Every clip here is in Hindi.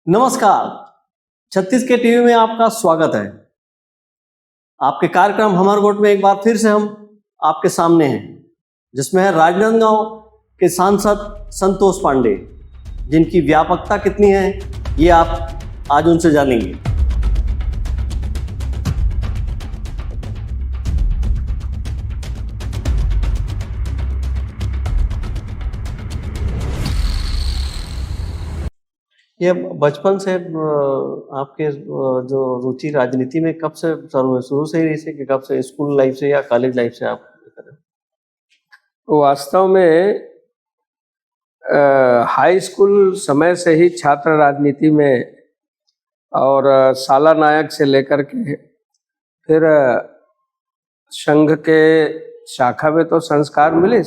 नमस्कार। छत्तीस के टीवी में आपका स्वागत है। आपके कार्यक्रम हमार गोट में एक बार फिर से हम आपके सामने हैं, जिसमें है राजनांदगांव के सांसद संतोष पांडे, जिनकी व्यापकता कितनी है ये आप आज उनसे जानेंगे। ये बचपन से आपके जो रुचि राजनीति में कब से शुरू से ही रही से कि कब से, स्कूल लाइफ से या कॉलेज लाइफ से आप? वास्तव में हाई स्कूल समय से ही छात्र राजनीति में और साला नायक से लेकर के फिर संघ के शाखा में तो संस्कार मिले,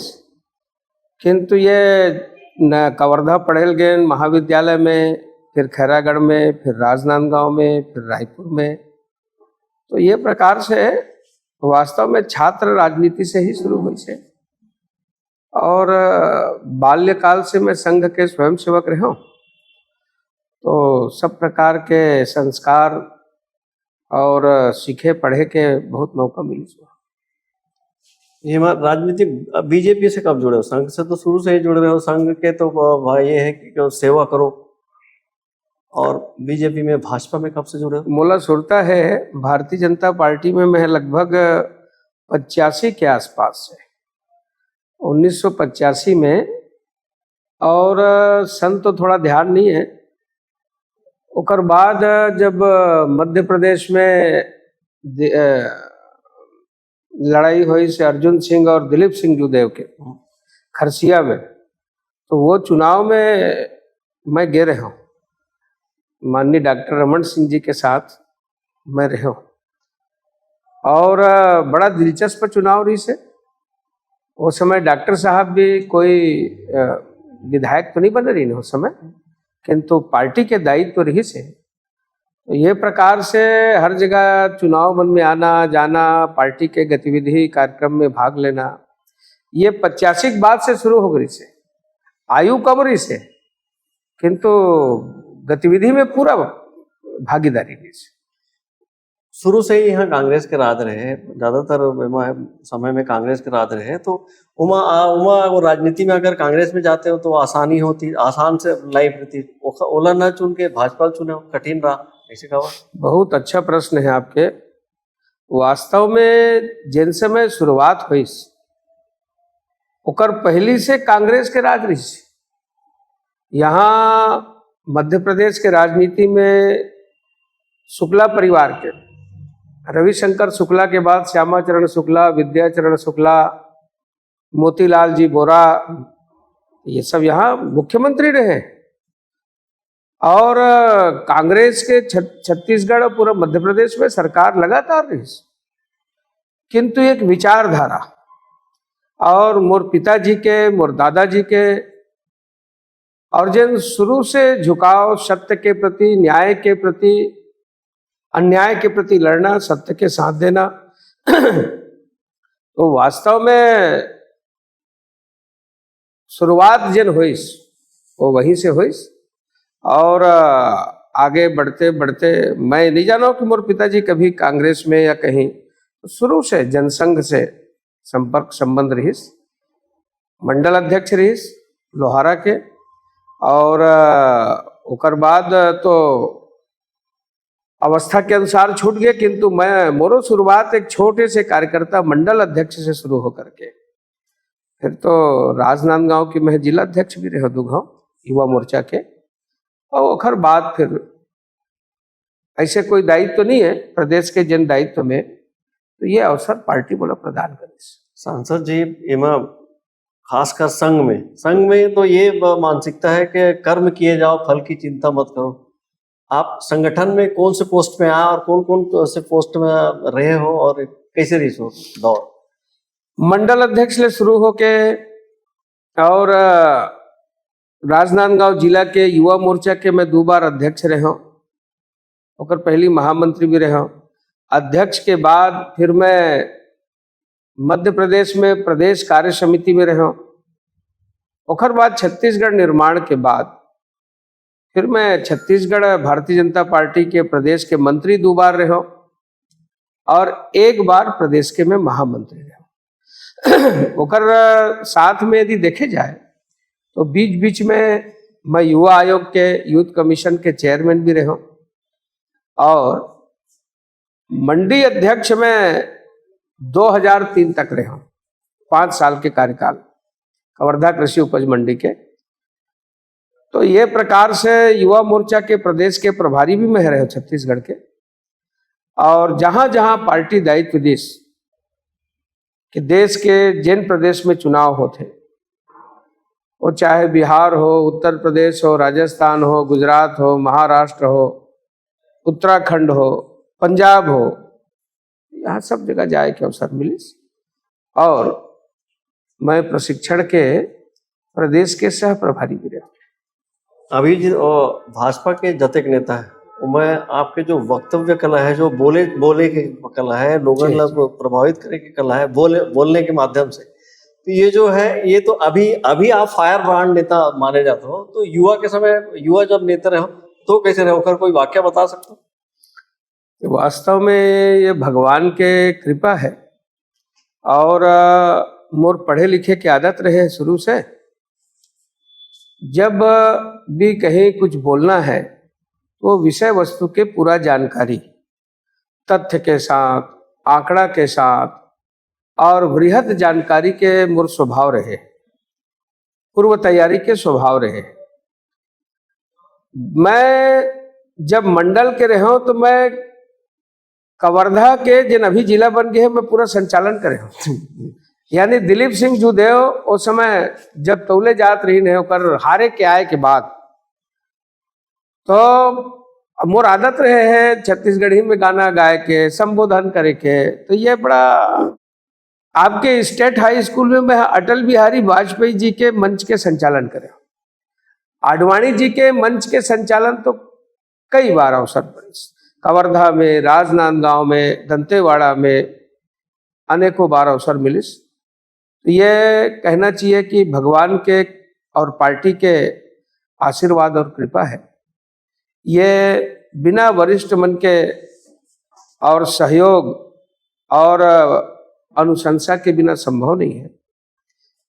किंतु ये न कवर्धा पढ़ेल गए महाविद्यालय में, फिर खैरागढ़ में, फिर राजनांदगांव में, फिर रायपुर में। तो ये प्रकार से वास्तव में छात्र राजनीति से ही शुरू हुई है। और बाल्यकाल से मैं संघ के स्वयंसेवक रहा हूँ, तो सब प्रकार के संस्कार और सीखे पढ़े के बहुत मौका मिला। ये राजनीति बीजेपी से कब जुड़े हो? संघ से तो शुरू से ही जुड़ रहे हो। संघ के तो ये है कि सेवा करो, और बीजेपी में, भाजपा में कब से जुड़े हो? मोला सुरता है भारतीय जनता पार्टी में मैं लगभग 85 के आसपास से, 1985 में। और सन तो थोड़ा ध्यान नहीं है। उकर बाद जब मध्य प्रदेश में लड़ाई हुई से अर्जुन सिंह और दिलीप सिंह जुदेव के खरसिया में, तो वो चुनाव में मैं गे रहा हूँ। माननीय डॉक्टर रमन सिंह जी के साथ मैं रहा हूँ, और बड़ा दिलचस्प चुनाव रही से। उस समय डॉक्टर साहब भी कोई विधायक तो नहीं बन रही उस समय, किंतु पार्टी के दायित्व रही से। तो ये प्रकार से हर जगह चुनाव मन में आना जाना, पार्टी के गतिविधि कार्यक्रम में भाग लेना, ये 85 के बाद से शुरू हो गई से। आयु कम रही से, किंतु गतिविधि में पूरा भागीदारी रही से। शुरू से ही यहाँ कांग्रेस के राज रहे, ज्यादातर समय में कांग्रेस के राज रहे। तो उमा वो राजनीति में अगर कांग्रेस में जाते हो तो आसानी होती, आसान से लाइफ रहती। ओला न चुन के भाजपा चुने, कठिन रहा, ऐसे कहा? बहुत अच्छा प्रश्न है आपके। वास्तव में जिन समय शुरुआत हुई, उकर पहली से कांग्रेस के राज रही। यहाँ मध्य प्रदेश के राजनीति में शुक्ला परिवार के रविशंकर शुक्ला के बाद श्यामाचरण शुक्ला, विद्याचरण शुक्ला, मोतीलाल जी बोरा, ये सब यहाँ मुख्यमंत्री रहे। और कांग्रेस के छत्तीसगढ़ और पूरा मध्य प्रदेश में सरकार लगातार रही, किंतु एक विचारधारा और मोर पिताजी के, मोर दादाजी के, और जिन शुरू से झुकाव सत्य के प्रति, न्याय के प्रति, अन्याय के प्रति लड़ना, सत्य के साथ देना, तो वास्तव में शुरुआत जिन हुई वो वहीं से हुई। और आगे बढ़ते बढ़ते मैं नहीं जाना कि मोर पिताजी कभी कांग्रेस में या कहीं, तो शुरू से जनसंघ से संपर्क संबंध रही। मंडल अध्यक्ष रही लोहारा के, और उकर बाद तो अवस्था के अनुसार छूट गए, किंतु मैं मोरो शुरुआत एक छोटे से कार्यकर्ता मंडल अध्यक्ष से शुरू होकर के, फिर तो राजनांदगांव की मैं जिला अध्यक्ष भी रहा दुगांव युवा मोर्चा के। और उखर बाद फिर ऐसे कोई दायित्व तो नहीं है प्रदेश के जन दायित्व में, तो ये अवसर पार्टी बोला प्रदान करे। सांसद जी, इमा खासकर संघ में तो ये मानसिकता है कि कर्म किए जाओ, फल की चिंता मत करो। आप संगठन में कौन से पोस्ट में आए और कौन कौन से पोस्ट में रहे हो और कैसे रही हो दौर? मंडल अध्यक्ष ले शुरू होके, और राजनांदगांव जिला के युवा मोर्चा के मैं 2 बार अध्यक्ष रहा हूँ, और पहली महामंत्री भी रहा हूँ। अध्यक्ष के बाद फिर मैं मध्य प्रदेश में प्रदेश कार्य समिति में रहा हूँ। और बाद छत्तीसगढ़ निर्माण के बाद फिर मैं छत्तीसगढ़ भारतीय जनता पार्टी के प्रदेश के मंत्री 2 बार रहे हूं और 1 बार प्रदेश के मैं महामंत्री रहे ओकर साथ में यदि देखे जाए तो बीच बीच में मैं युवा आयोग के यूथ कमीशन के चेयरमैन भी रहे हूं और मंडी अध्यक्ष में 2003 तक रहे हूं, 5 साल के कार्यकाल कवर्धा कृषि उपज मंडी के। तो ये प्रकार से युवा मोर्चा के प्रदेश के प्रभारी भी मैं रहे हूं छत्तीसगढ़ के। और जहां जहां पार्टी दायित्व देश कि देश के जिन प्रदेश में चुनाव होते, वो चाहे बिहार हो, उत्तर प्रदेश हो, राजस्थान हो, गुजरात हो, महाराष्ट्र हो, उत्तराखंड हो, पंजाब हो, यहाँ सब जगह जाए के अवसर मिले। और मैं प्रशिक्षण के प्रदेश के सह प्रभारी भी रहा। अभी भाजपा के जतेक नेता है, मैं आपके जो वक्तव्य कला है, जो बोले की कला है, लोगों को प्रभावित करने की कला है, बोलने के माध्यम से, तो ये जो है, ये तो अभी आप फायर ब्रांड नेता माने जाते हो। तो युवा जब नेता रहे हो तो कैसे रहे होकर, कोई वाक्य बता सकते हो? वास्तव में ये भगवान के कृपा है और मोर पढ़े लिखे की आदत रहे शुरू से। जब भी कहीं कुछ बोलना है तो विषय वस्तु के पूरा जानकारी, तथ्य के साथ, आंकड़ा के साथ और वृहद जानकारी के मोर स्वभाव रहे, पूर्व तैयारी के स्वभाव रहे। मैं जब मंडल के रहे हूं तो मैं कवर्धा के जिन अभी जिला बन गए मैं पूरा संचालन करे हूं। यानी दिलीप सिंह जूदेव उस समय जब तौले जात रही नहीं होकर हारे के आए के बाद, तो मोर आदत रहे है छत्तीसगढ़ी में गाना गाए के, संबोधन करे के। तो ये बड़ा आपके स्टेट हाई स्कूल में मैं अटल बिहारी वाजपेयी जी के मंच के संचालन करे, आडवाणी जी के मंच के संचालन तो कई बार अवसर पड़े, कवर्धा में, राजनांदगांव में, दंतेवाड़ा में अनेकों बार अवसर मिले। तो ये कहना चाहिए कि भगवान के और पार्टी के आशीर्वाद और कृपा है। ये बिना वरिष्ठ मन के और सहयोग और अनुशंसा के बिना संभव नहीं है।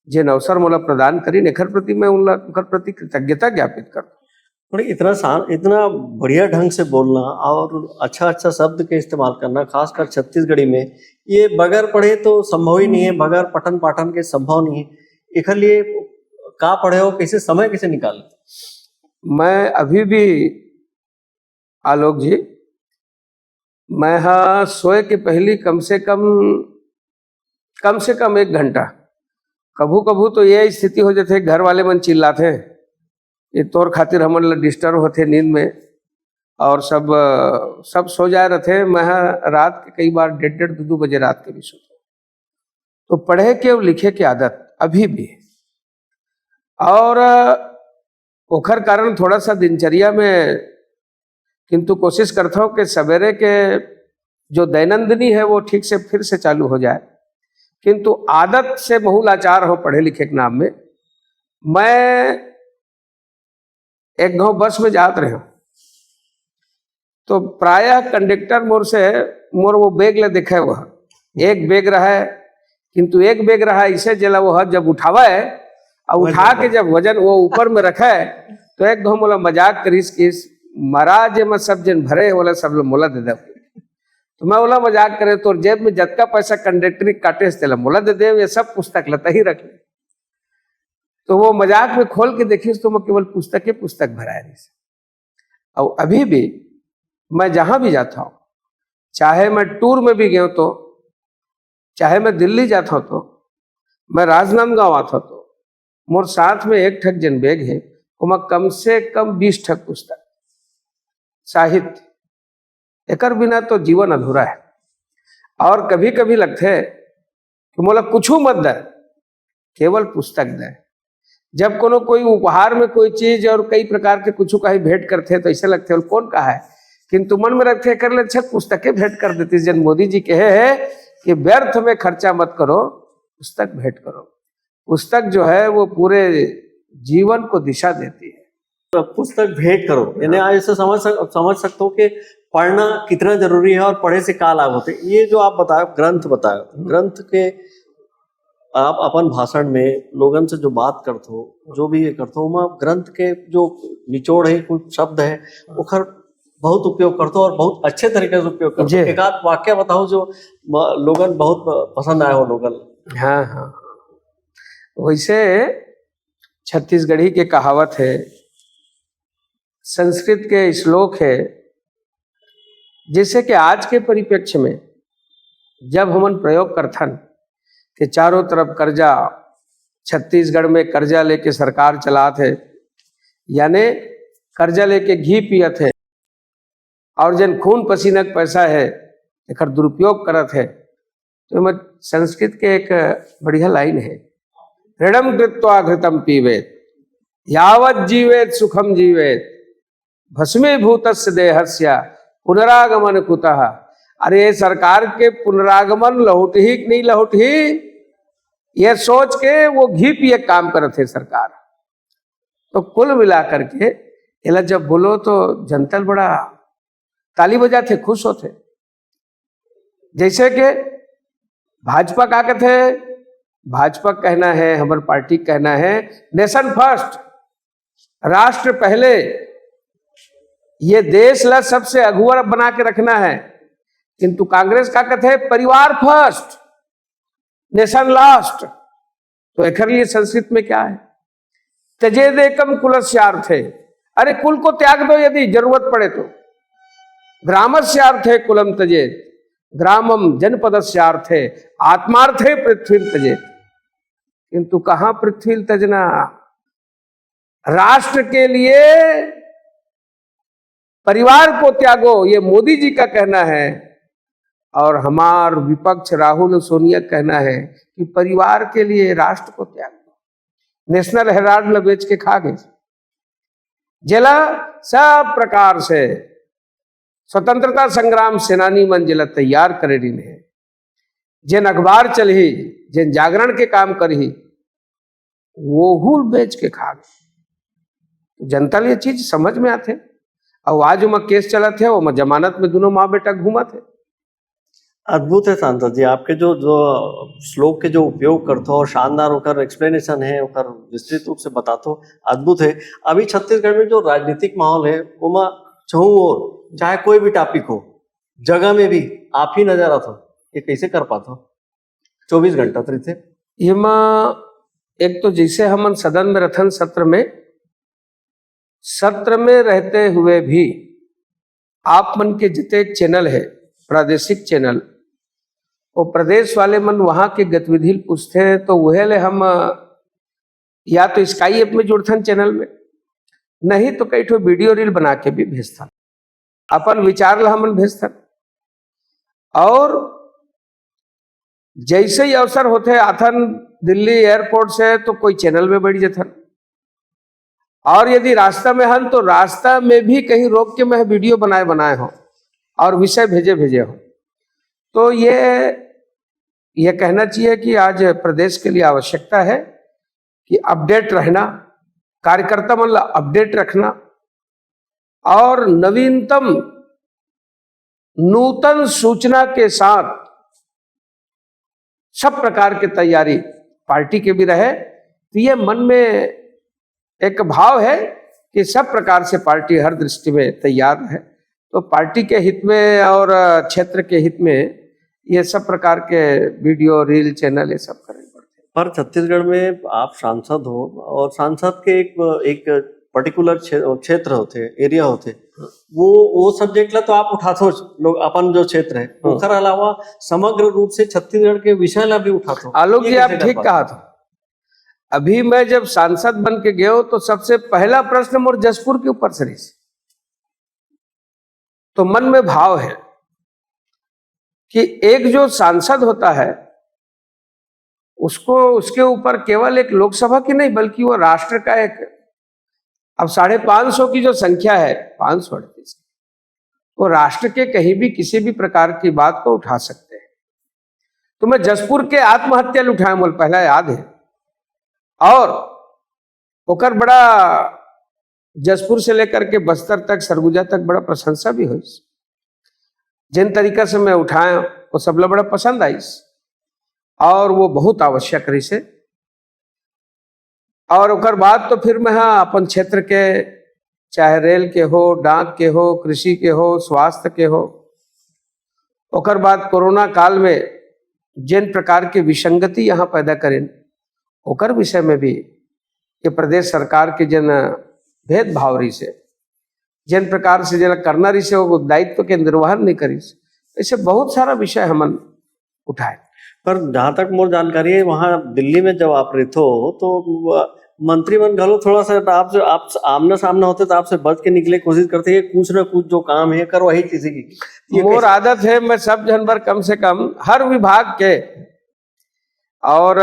जिन अवसर मोला प्रदान करी एकर प्रति मैं उनकर प्रति कृतज्ञता ज्ञापित करता हूँ। इतना बढ़िया ढंग से बोलना और अच्छा शब्द के इस्तेमाल करना, खासकर छत्तीसगढ़ी में, ये बगैर पढ़े तो संभव ही नहीं है, बगैर पठन पाठन के संभव नहीं है। एक लिए का पढ़े हो, कैसे समय कैसे निकाले? मैं अभी भी आलोक जी, मैं हाँ सोए के पहली कम से कम 1 घंटा, कभू कभू तो ये स्थिति हो जाते घर वाले मन चिल्लाते, ये तोर खातिर हमन डिस्टर्ब होते नींद में और सब सो जाए रहते। मैं रात के कई बार 1:30-2 बजे रात के भी सोता। तो पढ़े के और लिखे की आदत अभी भी है और ओखर कारण थोड़ा सा दिनचर्या में किंतु कोशिश करता हूँ कि सवेरे के जो दैनंदिनी है वो ठीक से फिर से चालू हो जाए। किंतु आदत से बहुल आचार हो पढ़े लिखे के नाम में। मैं एक गांव बस में जात रहे हूं तो प्रायः कंडक्टर मोर वो बैग ले दिखे, वह एक बैग रहा है, किंतु एक बैग रहा इसे जला वो जब उठावा है और उठा के जब वजन वो ऊपर में रखा है तो एक गांव मोला मजाक करीस कि महाराज में सब जन भरे बोला सब लोग मोला दे दे। तो मैं बोला मजाक करे तो जेब में जतका पैसा कंडक्टर काटे से मोला दे दे, ये सब पुस्तक लता ही रख ले। तो वो मजाक में खोल के देखी तो मैं केवल पुस्तक भरा रही। और अभी भी मैं जहां भी जाता हूं, चाहे मैं टूर में भी गया तो, चाहे मैं दिल्ली जाता हूं तो, मैं राजनांदगांव आता हूं तो मोर साथ में 1 ठक जन बैग है, तो मैं कम से कम 20 ठक पुस्तक साहित्य, एकर बिना तो जीवन अधूरा है। और कभी कभी लगते है कि मोला कुछ मत दे, केवल पुस्तक दे। जब कोनो कोई उपहार में कोई चीज और कई प्रकार के कुछ कहीं भेंट करते हैं तो ऐसे लगते हैं कौन कहा है, किंतु मन में रखते कर ले अच्छा पुस्तकें भेंट कर देती। जन मोदी जी कहे हैं कि व्यर्थ में खर्चा मत करो, पुस्तक भेंट करो। पुस्तक जो है वो पूरे जीवन को दिशा देती है। पुस्तक भेंट करो, यानी आप इसे समझ सकते हो कि पढ़ना कितना जरूरी है और पढ़े से क्या लाभ होते हैं। ये जो आप बताओ ग्रंथ बताओ, ग्रंथ के आप अपन भाषण में लोगन से जो बात करते हो, जो भी ये करते हो, वहाँ ग्रंथ के जो निचोड़ है, कुछ शब्द है, उखर बहुत उपयोग करते हो और बहुत अच्छे तरीके से उपयोग करते हो। एक आध वाक्य बताओ जो लोगन बहुत पसंद आए हो लोगन। हाँ हाँ, वैसे छत्तीसगढ़ी के कहावत है, संस्कृत के श्लोक है, जैसे कि आज के परिप्रेक्ष्य में जब हमन प्रयोग करथन कि चारों तरफ कर्जा, छत्तीसगढ़ में कर्जा लेके सरकार चलात है, यानी कर्जा लेके घी पियत है और जन खून पसीना का पैसा है एक दुरुपयोग करत है। तो मैं संस्कृत के एक बढ़िया लाइन है, ऋणम कृत्वा घृतम पीवेत यावत जीवेत सुखम जीवेत भस्मीभूतस्य देहस्य पुनरागमन कुतः। अरे सरकार के पुनरागमन लौट ही नहीं लौट ही, यह सोच के वो घी पिए काम करते सरकार। तो कुल मिलाकर के इला जब बोलो तो जनता बड़ा ताली बजाते, खुश होते। जैसे कि भाजपा का कहते, भाजपा कहना है, हमारी पार्टी कहना है नेशन फर्स्ट, राष्ट्र पहले, ये देश ला सबसे अगुआ बना के रखना है। किंतु कांग्रेस का कहते है परिवार फर्स्ट, नेशन लास्ट। तो एक लिए संस्कृत में क्या है, त्यजेदेकम कुलस्यार्थे, अरे कुल को त्याग दो यदि जरूरत पड़े तो। ग्रामस्यार्थे कुलम त्यजेत, ग्रामम जनपदस्यार्थे आत्मार्थे पृथ्वी त्यजेत। किंतु कहां पृथ्वी त्यजना, राष्ट्र के लिए परिवार को त्यागो, ये मोदी जी का कहना है। और हमार विपक्ष राहुल सोनिया कहना है कि परिवार के लिए राष्ट्र को त्याग दो। नेशनल हेराल्ड ला बेच के खा गए, जिला सब प्रकार से स्वतंत्रता संग्राम सेनानी मन जिला तैयार करे रही है, जिन अखबार चलही, जिन जागरण के काम करही, वो हुल बेच के खा गए। जनता ये चीज समझ में आते। और आज में केस चला थे, वो जमानत में दोनों माँ बेटा घूमा थे। अद्भुत है सांसद जी, आपके जो श्लोक के जो उपयोग करते हो और शानदार होकर एक्सप्लेनेशन है, होकर विस्तृत रूप से बताते हो, अद्भुत है। अभी छत्तीसगढ़ में जो राजनीतिक माहौल है वो चहु और चाहे कोई भी टॉपिक हो, जगह में भी आप ही नजर आते हो, ये कैसे कर पाते हो 24 घंटा तरी थे? ये एक तो जैसे हम सदन में रथन सत्र में रहते हुए भी आप मन के जितने चैनल है, प्रादेशिक चैनल, वो प्रदेश वाले मन वहां के गतिविधि पूछते हैं, तो वह ले हम या तो स्काई ऐप में जुड़थन चैनल में, नहीं तो कई ठो वीडियो रील बना के भी भेजथन, अपन विचार ला हमन भेजथन। और जैसे ही अवसर होते आथन दिल्ली एयरपोर्ट से तो कोई चैनल में बैठ जाथन, और यदि रास्ता में हन तो रास्ता में भी कहीं रोक के मैं वीडियो बनाए हो और विषय भेजे हो। तो ये कहना चाहिए कि आज प्रदेश के लिए आवश्यकता है कि अपडेट रहना, कार्यकर्ता मन ला अपडेट रखना, और नवीनतम नूतन सूचना के साथ सब प्रकार की तैयारी पार्टी के भी रहे। तो ये मन में एक भाव है कि सब प्रकार से पार्टी हर दृष्टि में तैयार है। तो पार्टी के हित में और क्षेत्र के हित में ये सब प्रकार के वीडियो रील चैनल ये सब करने पड़ते हैं। पर छत्तीसगढ़ में आप सांसद हो और सांसद के एक पर्टिकुलर क्षेत्र होते, एरिया होते, वो सब्जेक्ट ला तो आप उठाते हो, लोग अपन जो क्षेत्र है, उसके अलावा समग्र रूप से छत्तीसगढ़ के विषय ला भी उठाते हो। आलोक जी आप ठीक कहा था। अभी मैं जब सांसद बन के गया तो सबसे पहला प्रश्न मोर जसपुर के ऊपर से, तो मन में भाव है कि एक जो सांसद होता है उसको, उसके ऊपर केवल एक लोकसभा की नहीं बल्कि वो राष्ट्र का एक, अब 550 की जो संख्या है, 538, वो राष्ट्र के कहीं भी किसी भी प्रकार की बात को उठा सकते हैं। तो मैं जसपुर के आत्महत्या उठाया मोल पहला याद है, और ओकर बड़ा जसपुर से लेकर के बस्तर तक, सरगुजा तक बड़ा प्रशंसा भी हुई। जिन तरीका से मैं उठाया वो सब लोग बड़ा पसंद आई और वो बहुत आवश्यक रही से। और ओकर बाद तो फिर मैं अपन क्षेत्र के, चाहे रेल के हो, डाक के हो, कृषि के हो, स्वास्थ्य के हो, ओकर बाद कोरोना काल में जिन प्रकार के विसंगति यहाँ पैदा करें ओकर विषय में भी ये प्रदेश सरकार के जन भेदभाव रही से, जिन प्रकार से जन करना रही से वो दायित्व के निर्वहन नहीं करी, ऐसे बहुत सारा विषय हमन उठाए। पर जहाँ तक मोर जानकारी है, वहाँ दिल्ली में जब आप रहते हो तो मंत्रीमंडल घलो थोड़ा सा आप आमना सामना होते तो आपसे बच के निकले कोशिश करते हैं, कुछ ना कुछ जो काम है कर वही किसी की। मोर आदत है, मैं सब जनवर कम से कम हर विभाग के और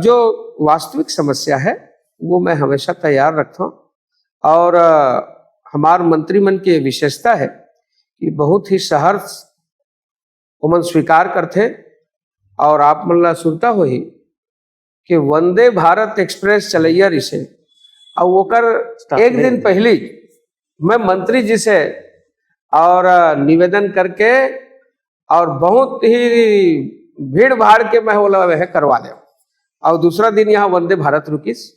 जो वास्तविक समस्या है वो मैं हमेशा तैयार रखता हूँ। और हमार मंत्रिमंडल की विशेषता है कि बहुत ही सहर्ष उमन स्वीकार करते। और आप मन सुनता हो ही कि वंदे भारत एक्सप्रेस चलैया रिसे, और ओकर एक दिन पहले मैं मंत्री जी से और निवेदन करके और बहुत ही भीड़ भाड़ के मैं बोला वह करवा ले, और दूसरा दिन यहाँ वंदे भारत रुकिस।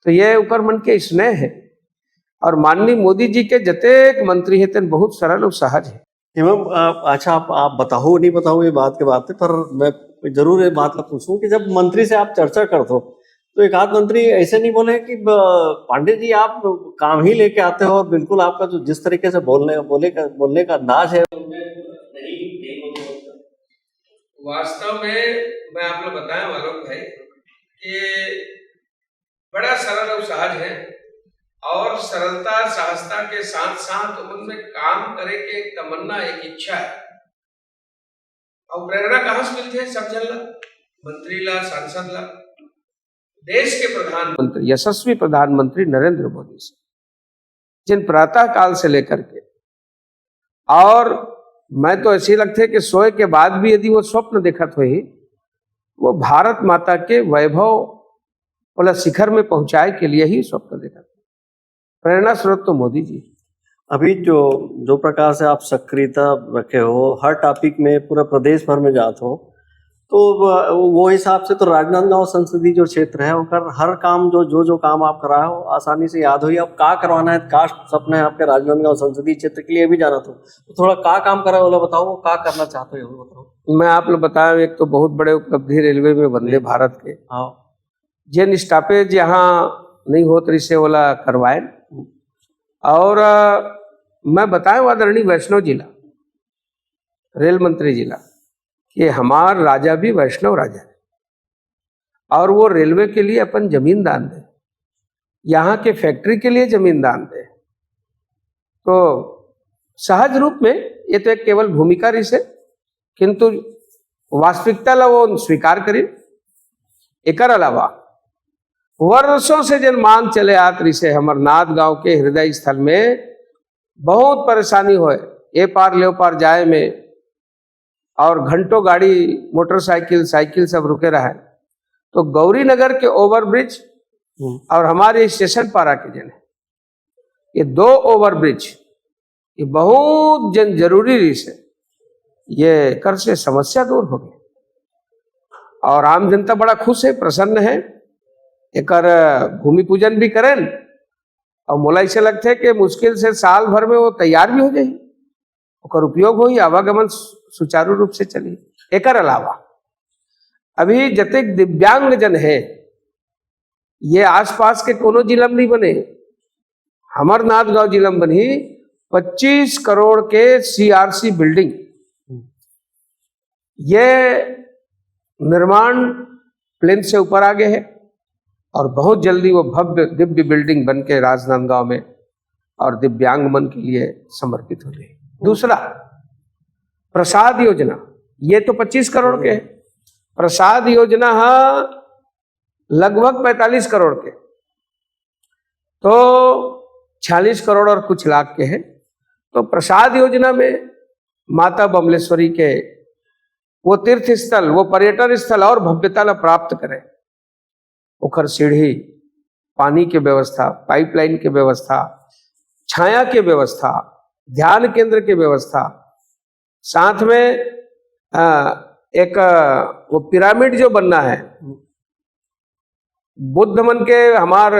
तो ये ऊपर मन के स्नेह है। और माननीय मोदी जी के जतेक मंत्री है तेन बहुत सरल और सहज है। एवं अच्छा, आप बताओ नहीं बताओ ये बात के बात है, पर मैं जरूर ये बात का पूछूं कि जब मंत्री से आप चर्चा करते हो तो एक आध मंत्री ऐसे नहीं बोले कि पांडे जी आप काम ही लेके आते हो और बिल्कुल आपका जो जिस तरीके से बोलने का अंदाज है वास्तव में मैं आप लोग बताया मालूम भाई कि बड़ा सरल और सहज है, और सरलता सहजता के साथ साथ उनमें काम करे के एक तमन्ना, एक इच्छा है। और प्रेरणा कहाँ से मिलती है? सब जन ला, मंत्री ला, सांसद ला, देश के प्रधानमंत्री, यशस्वी प्रधानमंत्री नरेंद्र मोदी से, जिन प्रातः काल से लेकर के, और मैं तो ऐसी लगते है कि सोए के बाद भी यदि वो स्वप्न देखत हुई वो भारत माता के वैभव वाला शिखर में पहुंचाए के लिए ही स्वप्न देखत। प्रेरणा स्रोत तो मोदी जी। अभी जो प्रकार से आप सक्रियता रखे हो, हर टॉपिक में पूरा प्रदेश भर में जाते हो, तो वो हिसाब से तो राजनांदगांव संसदीय जो क्षेत्र है वो हर काम जो काम आप कराए हो आसानी से याद हो। अब का करवाना है, का सपना है आपके राजनांदगांव संसदीय क्षेत्र के लिए भी जाना तो थोड़ा का काम करा बोला बताओ, वो का करना चाहते हो बताओ। मैं आप लोग बताया, एक तो बहुत बड़े उपलब्धि रेलवे में वंदे भारत के, जिन स्टॉपेज यहाँ नहीं होत रही से वाला करवाए। और मैं बताया आदरणीय वैष्णव जिला रेल मंत्री जिला कि हमार राजा भी वैष्णव राजा है, और वो रेलवे के लिए अपन जमीन दान दे, यहाँ के फैक्ट्री के लिए जमीन दान दे। तो सहज रूप में ये तो एक केवल भूमिका रही से, किंतु वास्तविकता ला वो स्वीकार करी। एकर अलावा वर्षों से जन मांग चले आत रही से अमरनाथ गांव के हृदय स्थल में बहुत परेशानी होए ए पार ले पार जाए में, और घंटों गाड़ी मोटरसाइकिल साइकिल सब रुके रहा है। तो गौरी नगर के ओवरब्रिज और हमारे स्टेशन पारा के जन ये दो ओवरब्रिज ये बहुत जन जरूरी रही से, ये कर से समस्या दूर हो गई और आम जनता बड़ा खुश है, प्रसन्न है। एकर भूमि पूजन भी करें और मोला ऐसे लगते है कि मुश्किल से साल भर में वो तैयार भी हो जाए, और उपयोग हो, आवागमन सुचारू रूप से चली। एकर अलावा अभी जतेक दिव्यांग जन है ये आसपास के कोनो जिला में नहीं बने, अमरनाथ गांव जिला में बनी 25 करोड़ के सीआरसी बिल्डिंग। ये निर्माण प्लेन से ऊपर आगे है और बहुत जल्दी वो भव्य दिव्य बिल्डिंग बन के राजनांदगांव में और दिव्यांग मन के लिए समर्पित हो गई। दूसरा प्रसाद योजना, ये तो 25 करोड़ के है। प्रसाद योजना लगभग 45 करोड़ के, तो 46 करोड़ और कुछ लाख के हैं। तो प्रसाद योजना में माता बमलेश्वरी के वो तीर्थ स्थल, वो पर्यटन स्थल और भव्यता ला प्राप्त करें। उखर सीढ़ी, पानी के व्यवस्था, पाइपलाइन के व्यवस्था, छाया की व्यवस्था, ध्यान केंद्र की व्यवस्था, साथ में एक वो पिरामिड जो बनना है, बुद्ध मन के हमार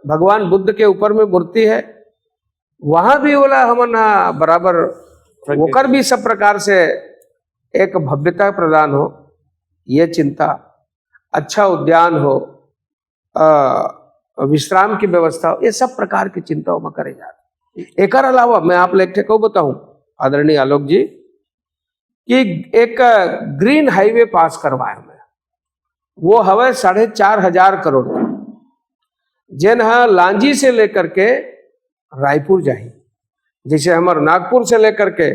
भगवान बुद्ध के ऊपर में मूर्ति है, वहां भी बोला हमन बराबर होकर भी सब प्रकार से एक भव्यता प्रदान हो, ये चिंता, अच्छा उद्यान हो, विश्राम की व्यवस्था हो, ये सब प्रकार की चिंताओं में करे जाते। एक अलावा मैं आप लोग को बताऊं आदरणीय आलोक जी कि एक ग्रीन हाईवे पास करवाया मैं, वो हवे 4,500 करोड़ का, जिन लांजी से लेकर के रायपुर जाही, जैसे हमारे नागपुर से लेकर के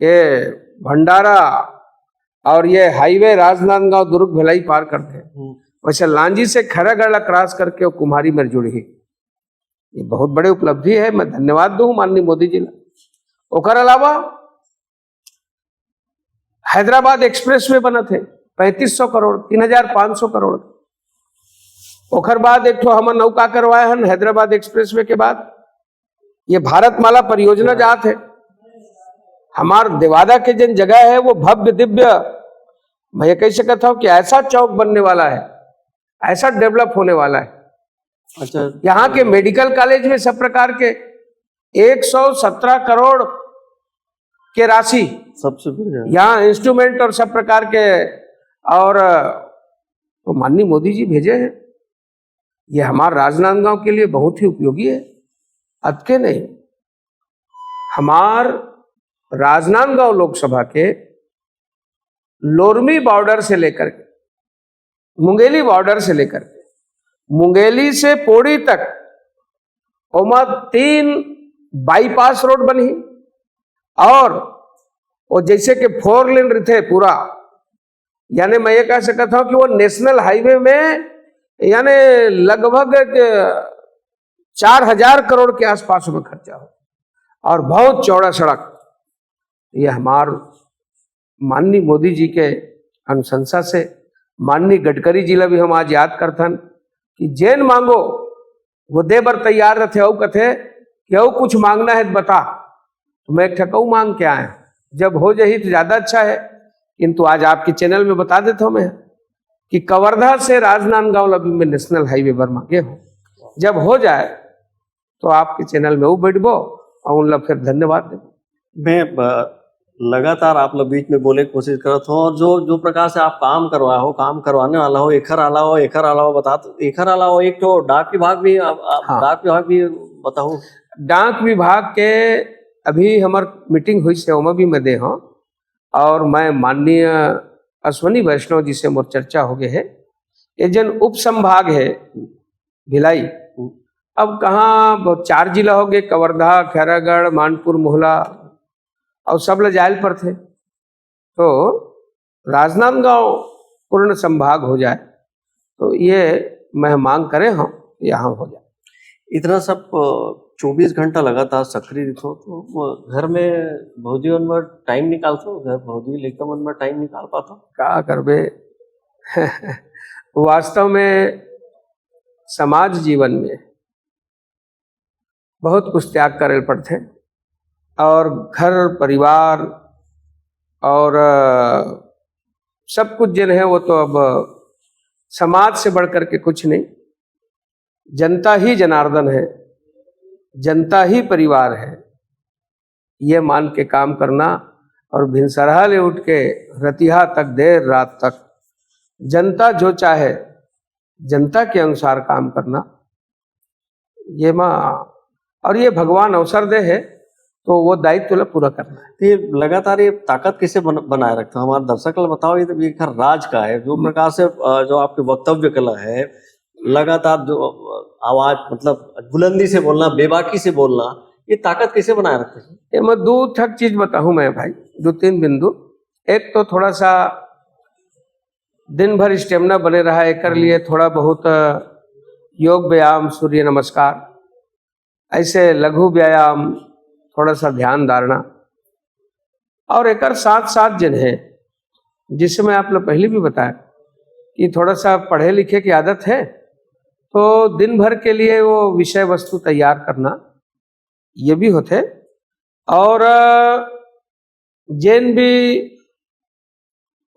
ये भंडारा और ये हाईवे राजनांदगांव दुर्ग भिलाई पार करते हैं, वैसे लांजी से खैरागढ़ क्रॉस करके वो कुम्हारी में जुड़ी। ये बहुत बड़ी उपलब्धि है, मैं धन्यवाद दूं माननीय मोदी जी ने। ओकर अलावा हैदराबाद एक्सप्रेस वे बना थे 3500 करोड़, 3,500 करोड़। ओकर बाद एक तो हम नौका करवाए हैं हैदराबाद एक्सप्रेस वे के बाद ये भारतमाला परियोजना जात है। हमार देवादा के जिन जगह है वो भव्य दिव्य, मैं ये कह सकता हूं कि ऐसा चौक बनने वाला है, ऐसा डेवलप होने वाला है। अच्छा, यहाँ के मेडिकल कॉलेज में सब प्रकार के 117 करोड़ के राशि, सबसे बढ़िया यहाँ इंस्ट्रूमेंट और सब प्रकार के, और तो माननीय मोदी जी भेजे हैं। ये हमारे राजनांदगांव के लिए बहुत ही उपयोगी है। अतके नहीं, हमार राजनांदगांव लोकसभा के लोरमी बॉर्डर से लेकर के मुंगेली बॉर्डर से लेकर के मुंगेली से पोड़ी तक ओमा 3 बाईपास रोड बनी, और वो जैसे कि 4 लेन रहते पूरा, यानी मैं ये कह सकता हूं कि वो नेशनल हाईवे में यानी लगभग 4,000 करोड़ के आसपास में खर्चा हो, और बहुत चौड़ा सड़क। ये हमार माननीय मोदी जी के अनुशंसा से माननीय गडकरी जी ला भी हम आज याद करथन कि जैन मांगो वो दे बर तैयार रहते हो, कथे कि और कुछ मांगना है तो बता, तो मैं एक ठकऊ मांग के आया, जब हो जाही तो ज्यादा अच्छा है। किंतु आज आपके चैनल में बता देता हूं मैं कि कवर्धा से राजनांदगांव लबी में नेशनल हाईवे पर मांगे हो, जब हो जाए तो आपके चैनल में वो बैठबो और उन लोग फिर धन्यवाद देबो। मैं लगातार आप लोग बीच में बोले की कोशिश करत हो, और जो प्रकार से आप काम करवाए हो, काम करवाने वाला हो, एकर अलावा बता, तो एकर अलावा एक तो डाक विभाग भी, हाँ। डाक विभाग भी बताओ। डाक विभाग के अभी हमार मीटिंग हुई से ओमा भी मैं दे हूँ, और मैं माननीय अश्वनी वैष्णव जी से मोर चर्चा हो गए है। ये जन उप संभाग है भिलाई, अब कहाँ 4 जिला हो गए, कवर्धा, खैरागढ़, मानपुर, मोहला और सब लजायल पर थे, तो राजनांदगांव पूर्ण संभाग हो जाए तो ये मैं मांग करे हम यहाँ हो जाए। इतना सब 24 घंटा लगातार सक्रिय रहो, तो घर में भौजी में टाइम निकालते, घर भौजी लेकर मन में टाइम निकाल पाता क्या करबे वास्तव में समाज जीवन में बहुत कुछ त्याग करे पड़ते, और घर परिवार और सब कुछ जिन है वो तो अब समाज से बढ़कर के कुछ नहीं। जनता ही जनार्दन है, जनता ही परिवार है, ये मान के काम करना, और भिनसरहा ले उठ के रतिहा तक देर रात तक जनता जो चाहे जनता के अनुसार काम करना, ये माँ, और ये भगवान अवसर दे है तो वो दायित्व पूरा करना है। ये लगातार ये ताकत कैसे बनाए रखते हो, हमारे दर्शक को बताओ। ये तो ये खैर राज का है, जो प्रकार से जो आपके वक्तव्य कला है, लगातार जो आवाज मतलब बुलंदी से बोलना, बेबाकी से बोलना, ये ताकत कैसे बनाए रखते हैं? ये मैं 2 ठक चीज बताऊं मैं भाई, 2-3 बिंदु। एक तो थोड़ा सा दिन भर स्टेमिना बने रहा है, कर लिए थोड़ा बहुत योग व्यायाम, सूर्य नमस्कार, ऐसे लघु व्यायाम, थोड़ा सा ध्यान धारणा, और एक साथ साथ जिन है जिससे मैं आप लोग पहले भी बताया कि थोड़ा सा पढ़े लिखे की आदत है, तो दिन भर के लिए वो विषय वस्तु तैयार करना, ये भी होते। और जैन भी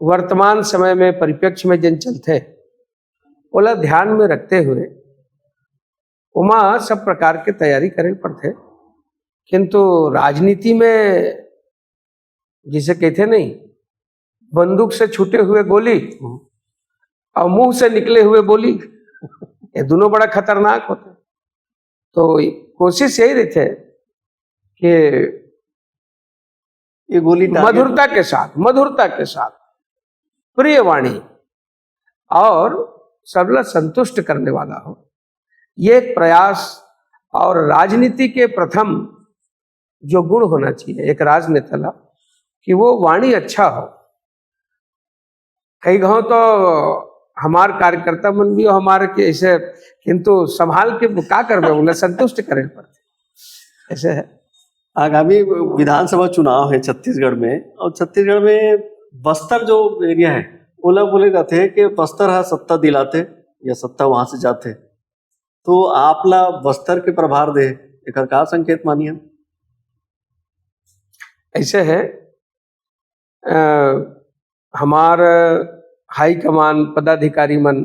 वर्तमान समय में परिप्रेक्ष्य में जिन चलते ओला ध्यान में रखते हुए उमा सब प्रकार के तैयारी करे पड़ते। किंतु राजनीति में जिसे कहते नहीं, बंदूक से छूटे हुए गोली और मुंह से निकले हुए बोली, ये दोनों बड़ा खतरनाक होते। तो कोशिश यही रहती है कि ये गोली मधुरता के साथ प्रिय वाणी और सबला संतुष्ट करने वाला हो, ये एक प्रयास। और राजनीति के प्रथम जो गुण होना चाहिए एक राजनेता ला कि वो वाणी अच्छा हो। कई गांव तो हमार कार्यकर्ता मन भी हमारे के ऐसे, किंतु संभाल के का करबे, उन्हें संतुष्ट करे पड़ते ऐसे है। आगामी विधानसभा चुनाव है छत्तीसगढ़ में, और छत्तीसगढ़ में बस्तर जो एरिया है ओला बोले जाते हैं कि बस्तर है सत्ता दिलाते या सत्ता वहां से जाते। तो आपला बस्तर के प्रभार दे एक का संकेत मानिए। ऐसे है हमार हाई कमान पदाधिकारी मन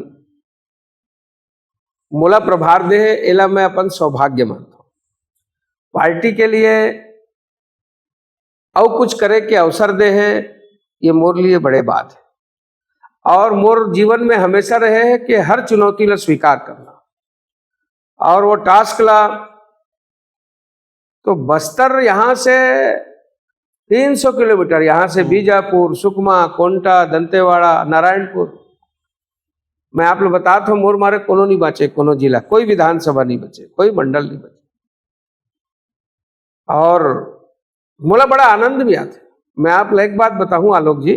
मोला प्रभार दे, एला मैं अपन सौभाग्य मानता हूं। पार्टी के लिए और कुछ करे के अवसर दे है, ये मोर लिए बड़े बात है। और मोर जीवन में हमेशा रहे है कि हर चुनौती ला स्वीकार करना, और वो टास्क ला। तो बस्तर यहाँ से 300 किलोमीटर, यहाँ से बीजापुर, सुकमा, कोंटा, दंतेवाड़ा, नारायणपुर, मैं आप लोग बता था मोर मारे कोनो नहीं बचे, कोनो जिला, कोई विधानसभा नहीं बचे, कोई मंडल नहीं बचे। और मोला बड़ा आनंद भी आता। मैं आप लोग एक बात बताऊं आलोक जी,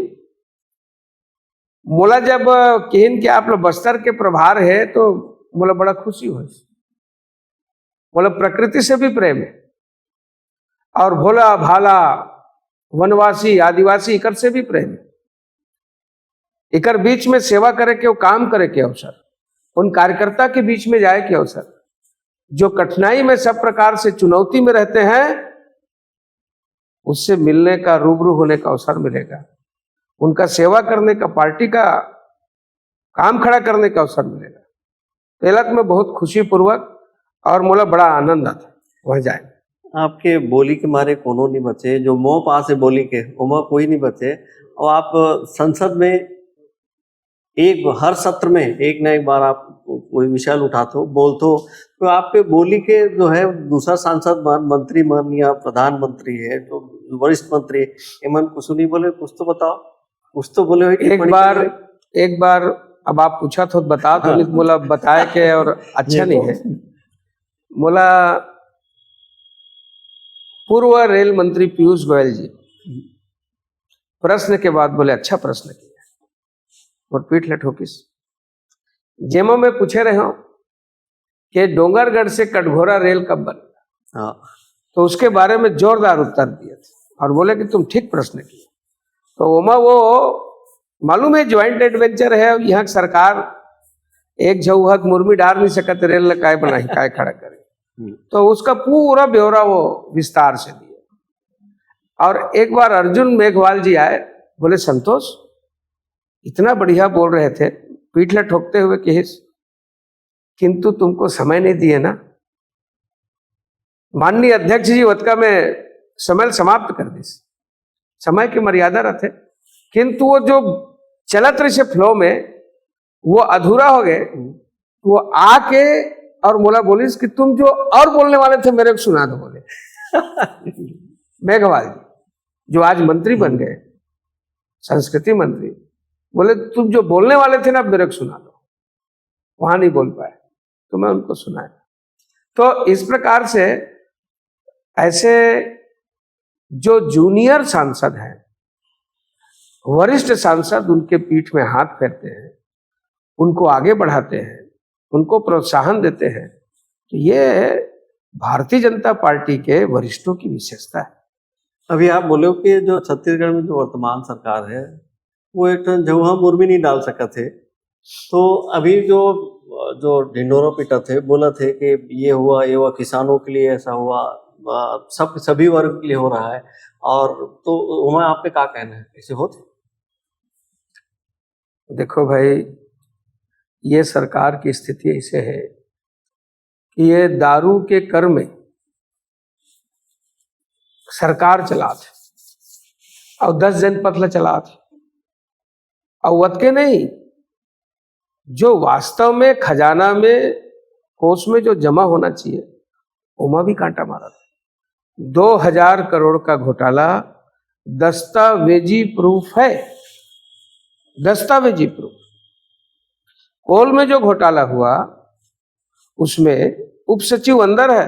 मोला जब कहन के आप लोग बस्तर के प्रभार है तो मोला बड़ा खुशी हुई। मोला प्रकृति से भी प्रेम है, और भोला भाला वनवासी आदिवासी इकर से भी प्रेम है। इकर बीच में सेवा करे के, वो काम करे के अवसर, उन कार्यकर्ता के बीच में जाए के अवसर, जो कठिनाई में सब प्रकार से चुनौती में रहते हैं, उससे मिलने का, रूबरू होने का अवसर मिलेगा। उनका सेवा करने का, पार्टी का काम खड़ा करने का अवसर मिलेगा। पहला तो मैं बहुत खुशी पूर्वक और मोला बड़ा आनंद आता वह जाए। आपके बोली के मारे कोनो नहीं बचे, जो मोह पास है बोली के उमा कोई नहीं बचे। और आप संसद में एक हर सत्र में एक ना एक बार आप कोई विषय उठाते हो, बोलते हो, तो आपके बोली के जो है दूसरा सांसद मन, मंत्री मन या प्रधानमंत्री है, जो वरिष्ठ मंत्री है, मन कुछ नहीं बोले, कुछ तो बताओ, कुछ तो बोले हो। एक बार अब आप पूछा तो बता तो, हाँ। मोला बताए के और अच्छा नहीं है। मोला पूर्व रेल मंत्री पीयूष गोयल जी प्रश्न के बाद बोले अच्छा प्रश्न किया, और पीठ लठोकिस जेमो में पूछे रहे हो कि डोंगरगढ़ से कटघोरा रेल कब बनेगा, हाँ। तो उसके बारे में जोरदार उत्तर दिए थे और बोले कि तुम ठीक प्रश्न किए। तो ओमा वो मालूम है ज्वाइंट एडवेंचर है, यहाँ सरकार एक झौहक मुर्मी डाल नहीं सकते, रेल काय बनाई काय खड़ा करे, तो उसका पूरा ब्यौरा वो विस्तार से दिया। और एक बार अर्जुन मेघवाल जी आए, बोले संतोष इतना बढ़िया बोल रहे थे, पीठला ठोकते हुए कि किंतु तुमको समय नहीं दिए ना। माननीय अध्यक्ष जी वतका में समय समाप्त कर दी, समय की मर्यादा रहते, किंतु वो जो चलत रही से फ्लो में वो अधूरा हो गए। वो आके और मोला बोलिस कि तुम जो और बोलने वाले थे मेरे को सुना दो, बोले मेघवाल जी जो आज मंत्री बन गए, संस्कृति मंत्री, बोले तुम जो बोलने वाले थे ना मेरे को सुना दो। वहां नहीं बोल पाए तो मैं उनको सुनाया। तो इस प्रकार से ऐसे जो जूनियर सांसद हैं, वरिष्ठ सांसद उनके पीठ में हाथ फेरते हैं, उनको आगे बढ़ाते हैं, उनको प्रोत्साहन देते हैं, तो ये भारतीय जनता पार्टी के वरिष्ठों की विशेषता है। अभी आप बोले कि जो छत्तीसगढ़ में जो वर्तमान सरकार है वो एक जौहा मुर्मी नहीं डाल सका थे, तो अभी जो ढिंडोरा पीटा थे, बोला थे कि ये हुआ, किसानों के लिए ऐसा हुआ, सब सभी वर्ग के लिए हो रहा है, और तो वहाँ आपके क्या कहना है, ऐसे होते? देखो भाई, ये सरकार की स्थिति ऐसे है कि ये दारू के कर में सरकार चलाते और 10 जनपद चलाते और वत के नहीं, जो वास्तव में खजाना में कोष में जो जमा होना चाहिए उमा भी कांटा मारा था। 2000 करोड़ का घोटाला दस्तावेजी प्रूफ है, दस्तावेजी प्रूफ। कोल में जो घोटाला हुआ उसमें उप सचिव अंदर है,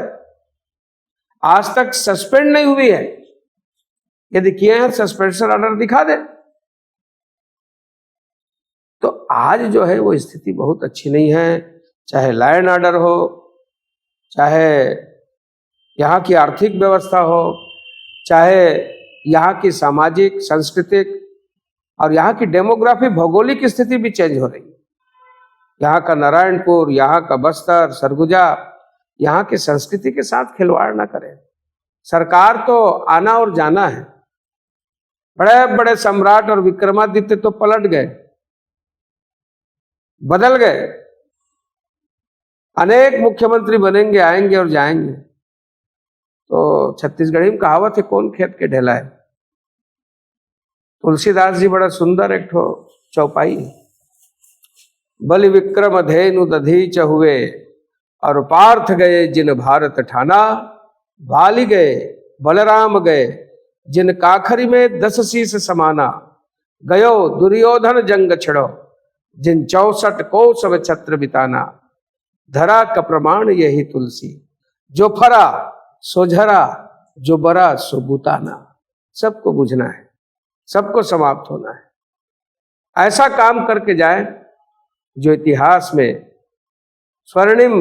आज तक सस्पेंड नहीं हुई है। यदि किए हैं सस्पेंशन ऑर्डर दिखा दे। तो आज जो है वो स्थिति बहुत अच्छी नहीं है, चाहे लॉ एंड ऑर्डर हो, चाहे यहाँ की आर्थिक व्यवस्था हो, चाहे यहाँ की सामाजिक सांस्कृतिक और यहाँ की डेमोग्राफी भौगोलिक स्थिति भी चेंज हो रही है। यहाँ का नारायणपुर, यहाँ का बस्तर, सरगुजा, यहाँ की संस्कृति के साथ खिलवाड़ ना करें। सरकार तो आना और जाना है। बड़े बड़े सम्राट और विक्रमादित्य तो पलट गए, बदल गए। अनेक मुख्यमंत्री बनेंगे, आएंगे और जाएंगे। तो छत्तीसगढ़ी में कहावत है, कौन खेत के ढेला है। तुलसीदास जी बड़ा सुंदर एक ठो चौपाई है। बलि विक्रम धेनु दधीच हुए और पार्थ गए जिन भारत ठाना, बाली गए बलराम गए जिन काखरी में 10 शीस समाना, गयो दुर्योधन जंग छिड़ो जिन 64 कोस में छत्र बिताना, धरा का प्रमाण यही तुलसी, जो फरा सो झरा, जो बरा सो बुताना। सबको बुझना है, सबको समाप्त होना है। ऐसा काम करके जाए जो इतिहास में स्वर्णिम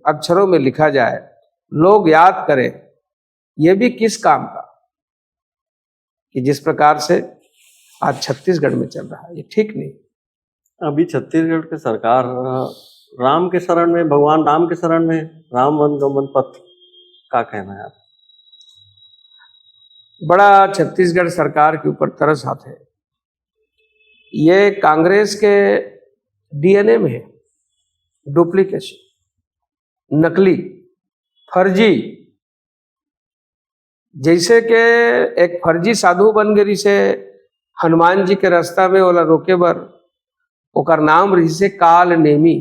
अक्षरों में लिखा जाए, लोग याद करें। यह भी किस काम का कि जिस प्रकार से आज छत्तीसगढ़ में चल रहा है, ये ठीक नहीं। अभी छत्तीसगढ़ की सरकार राम के शरण में, भगवान राम के शरण में, राम वन गमन पथ, क्या कहना है आप? बड़ा छत्तीसगढ़ सरकार के ऊपर तरस आता है। ये कांग्रेस के डीएनए में है, डुप्लीकेशन, नकली, फर्जी। जैसे कि एक फर्जी साधु बन गई से हनुमान जी के रास्ता में ओला रोके बर, ओकर नाम रही से काल नेमी।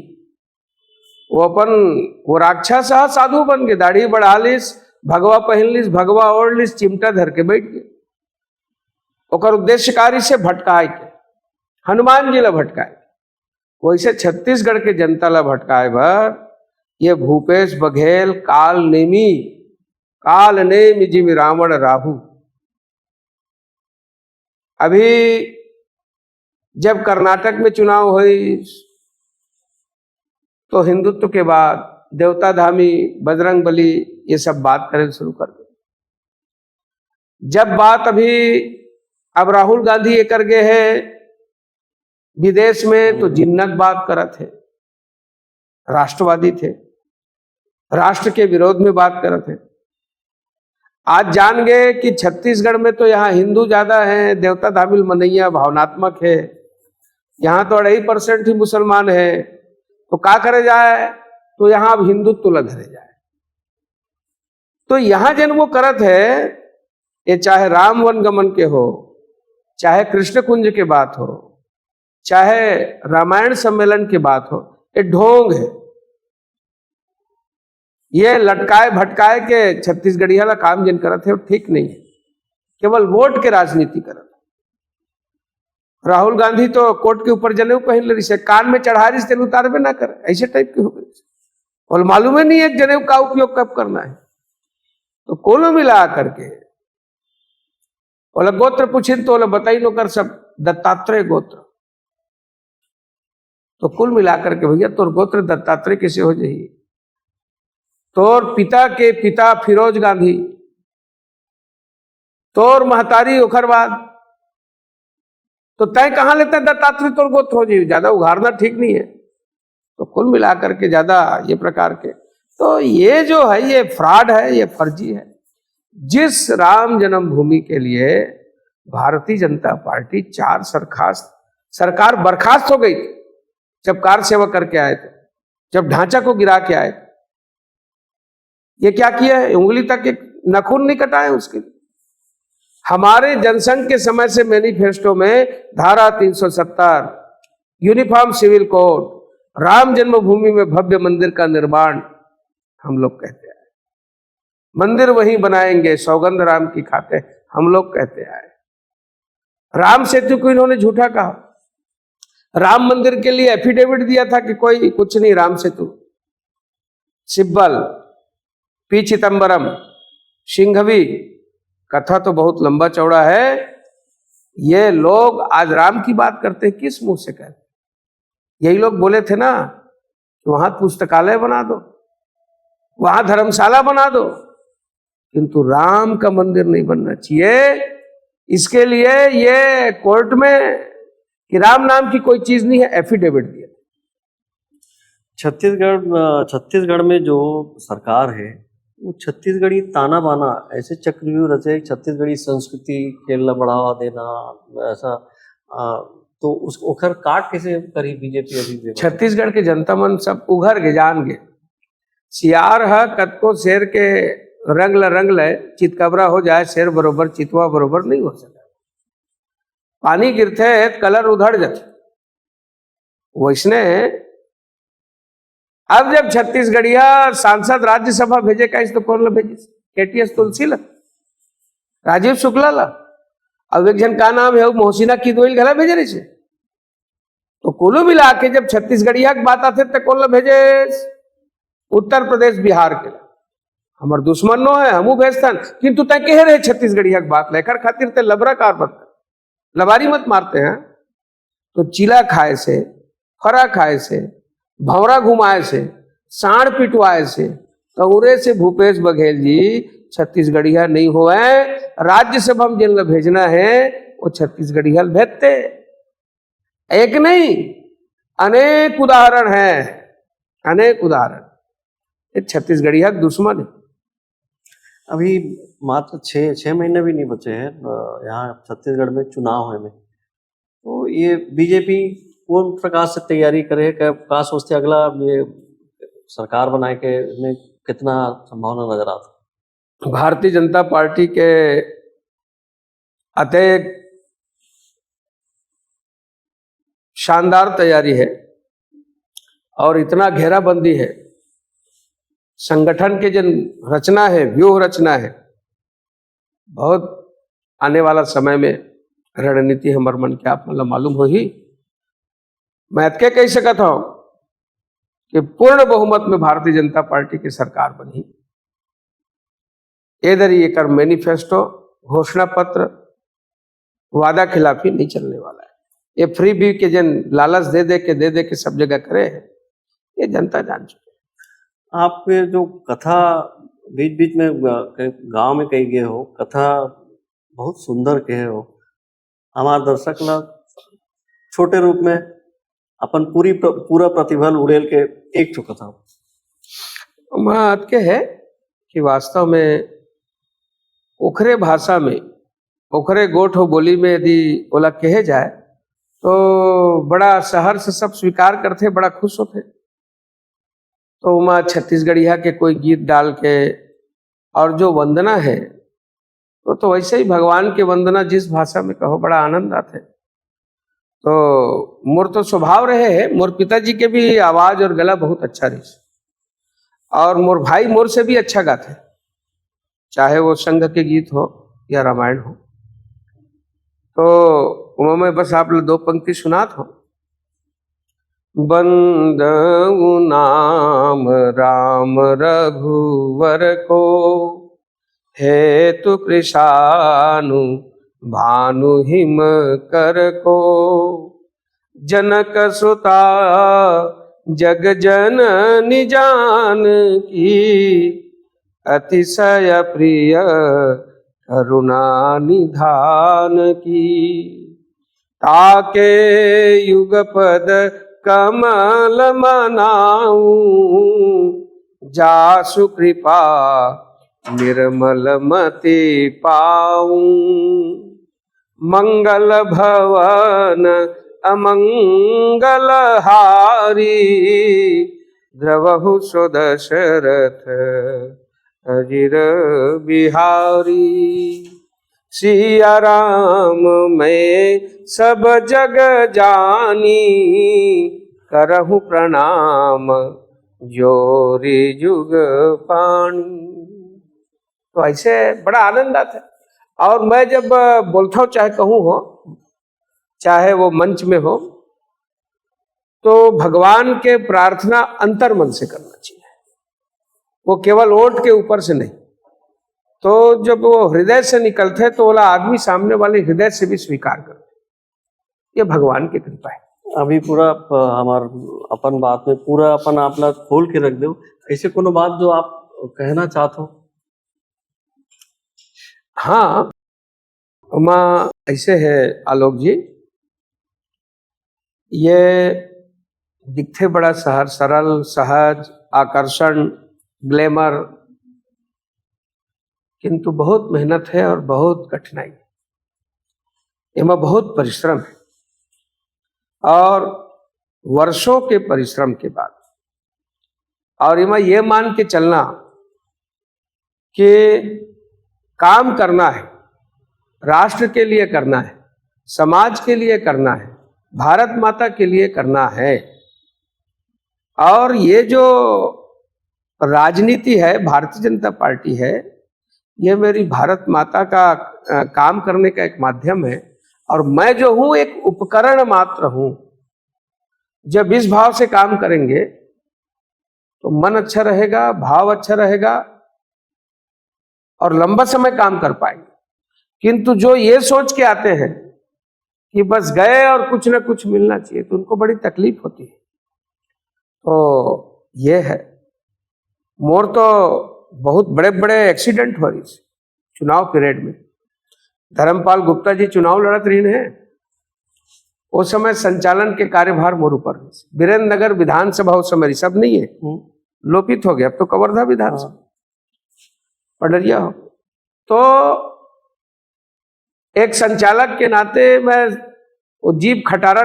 वो राक्षस साधु बन गए, दाढ़ी बढ़ा लिस, भगवा पहन लिस, भगवा ओढ़ लिस, चिमटा धर के बैठ गए। ओकर उद्देश्यकारी से भटकाए के, हनुमान जी ला भटकाए। वैसे छत्तीसगढ़ के जनता ला भटकाए भर ये भूपेश बघेल काल नेमी जिमि रावण राहु। अभी जब कर्नाटक में चुनाव हुई तो हिंदुत्व के बाद देवता धामी, बजरंग बली, ये सब बात करें शुरू कर दे। जब बात अभी अब राहुल गांधी ये कर गए हैं विदेश में, तो जिन्नत बात करत थे, राष्ट्रवादी थे, राष्ट्र के विरोध में बात करत थे। आज जान गए कि छत्तीसगढ़ में तो यहाँ हिंदू ज्यादा हैं, देवता धामिल मनैया भावनात्मक है, यहाँ तो 2.5% ही मुसलमान है, तो क्या करे जाए, तो यहाँ अब हिंदुत्व ला धरे जाए। तो यहाँ जन वो करत है, ये चाहे राम वन गमन के हो, चाहे कृष्ण कुंज के बात हो, चाहे रामायण सम्मेलन की बात हो, ये ढोंग है। ये लटकाए भटकाए के छत्तीसगढ़िया ला काम जिन करत है वो ठीक नहीं है, केवल वोट के राजनीति करत। राहुल गांधी तो कोट के ऊपर जनेऊ पहन ले रही, कान में चढ़ा रही, तेल उतारबे ना कर, ऐसे टाइप के हो गए। और मालूम ही नहीं है जनेऊ का उपयोग कब करना है। तो कोलो मिला करके बोला गोत्र पूछिन तो बोला बताई नो कर, सब दत्तात्रेय गोत्र। तो कुल मिलाकर के भैया तोर गोत्र दत्तात्रेय कैसे हो जाइए? तोर पिता के पिता फिरोज गांधी, तोर महतारी ओखर बाद, तो तय कहां लेते दत्तात्रेय तोर गोत्र हो जाइए? ज्यादा उघाड़ना ठीक नहीं है। तो कुल मिलाकर के ज्यादा ये प्रकार के, तो ये जो है ये फ्रॉड है, ये फर्जी है। जिस राम जन्मभूमि के लिए भारतीय जनता पार्टी 4 सरकार बर्खास्त हो गई थी, जब कार सेवा करके आए थे, जब ढांचा को गिरा के आए थे, ये क्या किया है? उंगली तक एक नखून नहीं कटाए उसके लिए। हमारे जनसंघ के समय से मैनिफेस्टो में धारा 370, यूनिफॉर्म सिविल कोड, राम जन्मभूमि में भव्य मंदिर का निर्माण हम लोग कहते आए, मंदिर वहीं बनाएंगे सौगंध राम की खाते हम लोग कहते आए। राम सेतु को इन्होंने झूठा कहा, राम मंदिर के लिए एफिडेविट दिया था कि कोई कुछ नहीं, राम सेतु, सिब्बल, पी चिदम्बरम, सिंघवी, कथा तो बहुत लंबा चौड़ा है। ये लोग आज राम की बात करते हैं, किस मुंह से कहते? यही लोग बोले थे ना कि वहां पुस्तकालय बना दो, वहां धर्मशाला बना दो, किंतु राम का मंदिर नहीं बनना चाहिए। इसके लिए ये कोर्ट में कि राम नाम की कोई चीज नहीं है, एफिडेविट दिया। छत्तीसगढ़ में जो सरकार है वो छत्तीसगढ़ी ताना बाना, ऐसे चक्रव्यूह रचे, छत्तीसगढ़ी संस्कृति खेलना बढ़ावा देना, ऐसा तो उस ओखर काट कैसे करी बीजेपी अभी? छत्तीसगढ़ के जनता मन सब उघर के जान गे, सियार है कतको शेर के रंग ले, चितकबरा हो जाए शेर बरोबर, चितवा बरोबर नहीं हो सका। पानी गिरते कलर उधड़ जाते। वैसने अब जब छत्तीसगढ़िया सांसद राज्यसभा भेजे का, तो कौन ला भेजे? केटीएस तुलसी ला, राजीव शुक्ला ला, अब एक जन का नाम है मोहसिना किदवई गला भेजे रही। तो कुल मिला के जब छत्तीसगढ़िया की बात आते तो कौन ला भेजे? उत्तर प्रदेश बिहार के ला। हमार दुश्मन नो है, हमू भेजतन, किंतु तय कह रहे छत्तीसगढ़िया की बात लेकर खातिर ते लबरा कार मत, लबारी मत मारते हैं। तो चिला खाए से, फरा खाए से, भंवरा घुमाए से, सांड पिटवाए से, कौरे से भूपेश बघेल जी छत्तीसगढ़िया नहीं हुए। राज्यसभा में जिन भेजना है वो छत्तीसगढ़िया भेजते। एक नहीं, अनेक उदाहरण है, अनेक उदाहरण। छत्तीसगढ़िया दुश्मन है। अभी मात्र 6 महीने भी नहीं बचे हैं यहाँ छत्तीसगढ़ में चुनाव होने में, तो ये बीजेपी कौन प्रकार से तैयारी करे? क्या सोचते अगला ये सरकार बनाए के में कितना संभावना नजर आता? भारतीय जनता पार्टी के अत्यंत शानदार तैयारी है और इतना घेराबंदी है, संगठन के जन रचना है, व्यूह रचना है, बहुत आने वाला समय में रणनीति हमारे मन के आप मतलब मालूम हो ही। मैं अतके कह सकता हूं कि पूर्ण बहुमत में भारतीय जनता पार्टी की सरकार बनी। इधर ये कर मैनिफेस्टो, घोषणा पत्र, वादा खिलाफी नहीं चलने वाला है। ये फ्री बी के जन लालच दे दे के सब जगह करे, ये जनता जान चुकी है। आप जो कथा बीच बीच में गांव में कही गए हो, कथा बहुत सुंदर कहे हो, हमारे दर्शक लोग छोटे रूप में अपन पूरा प्रतिभल उड़ेल के एक चुका था। बात के है कि वास्तव में ओखरे भाषा में, ओखरे गोठ हो बोली में यदि ओला कहे जाए तो बड़ा शहर से सब स्वीकार करते, बड़ा खुश होते। तो वहाँ छत्तीसगढ़िया के कोई गीत डाल के और जो वंदना है तो वैसे ही भगवान के वंदना जिस भाषा में कहो बड़ा आनंद आते। तो मोर तो स्वभाव रहे है, मोर पिताजी के भी आवाज और गला बहुत अच्छा रही, और मोर भाई मोर से भी अच्छा गाते, चाहे वो संघ के गीत हो या रामायण हो। तो मैं बस आप लोग 2 पंक्ति सुनात हूं। बंदऊ नाम राम रघुवर को, हेतु कृशानु भानु हिम कर को, जनक सुता जग जननी जान की, अतिशय प्रिय करुणा निधान की। ताके युगपद कमल मनाऊं, जासु कृपा निर्मल मति पाऊं, मंगल भवन अमंगल हारी, द्रवहु सुदशरथ अजिर बिहारी। सिया राम मैं सब जग जानी, करहु प्रणाम जोरी जुग पानी। तो ऐसे बड़ा आनंद आता है। और मैं जब बोलता हूँ, चाहे कहूँ हो, चाहे वो मंच में हो, तो भगवान के प्रार्थना अंतर मन से करना चाहिए, वो केवल ओंठ के ऊपर से नहीं। तो जब वो हृदय से निकलते तो वाला आदमी सामने वाले हृदय से भी स्वीकार करते। ये भगवान की कृपा है। अभी पूरा हमार अपन बात में पूरा अपन आपला खोल के रख दो, ऐसे कोनो बात जो आप कहना चाहते हो? हाँ, माँ ऐसे है आलोक जी, ये दिखते बड़ा सरल सहज आकर्षण ग्लैमर, किंतु बहुत मेहनत है और बहुत कठिनाई, इनमें बहुत परिश्रम है। और वर्षों के परिश्रम के बाद, और इनमें यह मान के चलना कि काम करना है, राष्ट्र के लिए करना है, समाज के लिए करना है, भारत माता के लिए करना है। और ये जो राजनीति है, भारतीय जनता पार्टी है, ये मेरी भारत माता का काम करने का एक माध्यम है। और मैं जो हूं एक उपकरण मात्र हूं। जब इस भाव से काम करेंगे तो मन अच्छा रहेगा, भाव अच्छा रहेगा और लंबा समय काम कर पाएंगे। किंतु जो ये सोच के आते हैं कि बस गए और कुछ ना कुछ मिलना चाहिए, तो उनको बड़ी तकलीफ होती है। तो ये है, मोर तो बहुत बड़े बड़े एक्सीडेंट हो रही है चुनाव पीरियड में। धर्मपाल गुप्ता जी चुनाव लड़त रही है, उस समय संचालन के कार्यभार मोर ऊपर। वीरेंद्र नगर विधानसभा उस समय रिसर्व नहीं है, लोपित हो गया, अब तो कवर्धा विधानसभा पडरिया हो। तो एक संचालक के नाते मैं वो जीप खटारा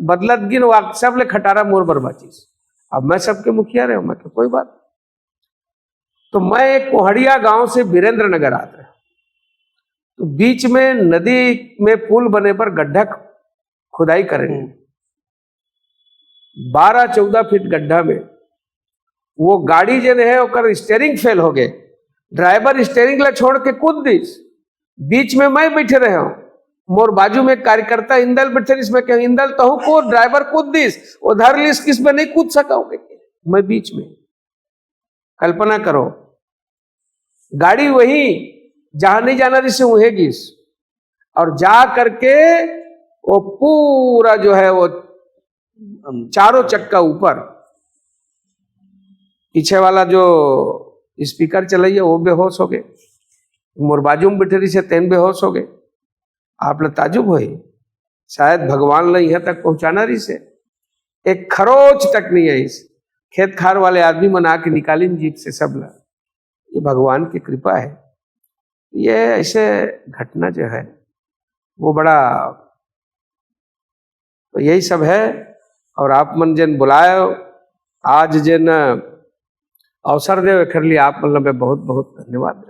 बदलत गिन, वो सब ले खटारा मोर बर्बाचीस। अब मैं सबके मुखिया रहे, मैं तो कोई बात। तो मैं एक कोहड़िया गांव से वीरेंद्र नगर आता है, तो बीच में नदी में पुल बने पर गड्ढा खुदाई करेंगे, 12-14 फीट गड्ढा में वो गाड़ी जो है ओकर स्टीयरिंग फेल हो गए, ड्राइवर स्टीयरिंग ला छोड़ के कूद दिस, बीच में मैं बैठे रहे हूं, मोर बाजू में कार्यकर्ता इंदल बैठे, इसमें क्या इंदल तो को ड्राइवर कूद दिस, उधर लिस किस में नहीं कूद सका, मैं बीच में। कल्पना करो, गाड़ी वही जहां नहीं जाना जिससे वहीं गिस, और जा करके वो पूरा जो है वो चारों चक्का ऊपर, पीछे वाला जो स्पीकर चलाइए वो बेहोश हो गए, मोर बाजू में बैठे से तेन बेहोश हो गए। आप लोग ताजुब हो, शायद भगवान ने यहाँ तक पहुंचाना रही से, एक खरोच तक नहीं है इस खेत खार वाले आदमी मना के निकाली जीप से सब ला। ये भगवान की कृपा है। ये ऐसे घटना जो है वो बड़ा, तो यही सब है। और आप मन जन बुलाए आज जन अवसर दे कर लिए, आप मतलब में बहुत बहुत धन्यवाद।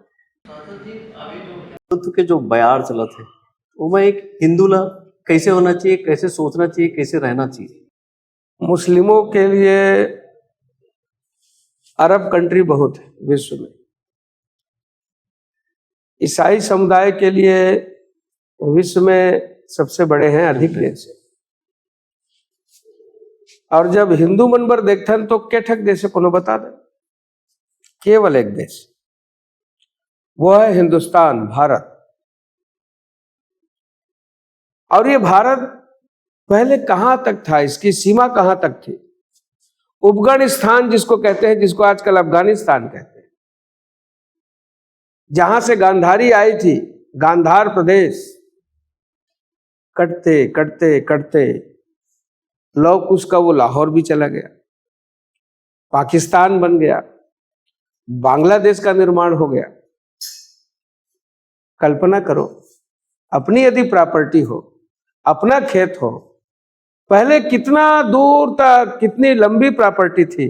हिंदुत्व के जो बयार चलत है, वो में एक हिंदू ला कैसे होना चाहिए, कैसे सोचना चाहिए, कैसे रहना चाहिए? मुस्लिमों के लिए अरब कंट्री बहुत है विश्व में, ईसाई समुदाय के लिए विश्व में सबसे बड़े हैं, अधिक देश है। और जब हिंदू मनबर देखते हैं तो केठक देश को बता दे, केवल एक देश, वो है हिंदुस्तान, भारत। और ये भारत पहले कहां तक था, इसकी सीमा कहां तक थी? अफगानिस्तान जिसको कहते हैं, जिसको आजकल अफगानिस्तान कहते हैं, जहां से गांधारी आई थी, गांधार प्रदेश, कटते कटते कटते लौक उसका वो लाहौर भी चला गया, पाकिस्तान बन गया, बांग्लादेश का निर्माण हो गया, कल्पना करो, अपनी यदि प्रॉपर्टी हो, अपना खेत हो, पहले कितना दूर तक कितनी लंबी प्रॉपर्टी थी,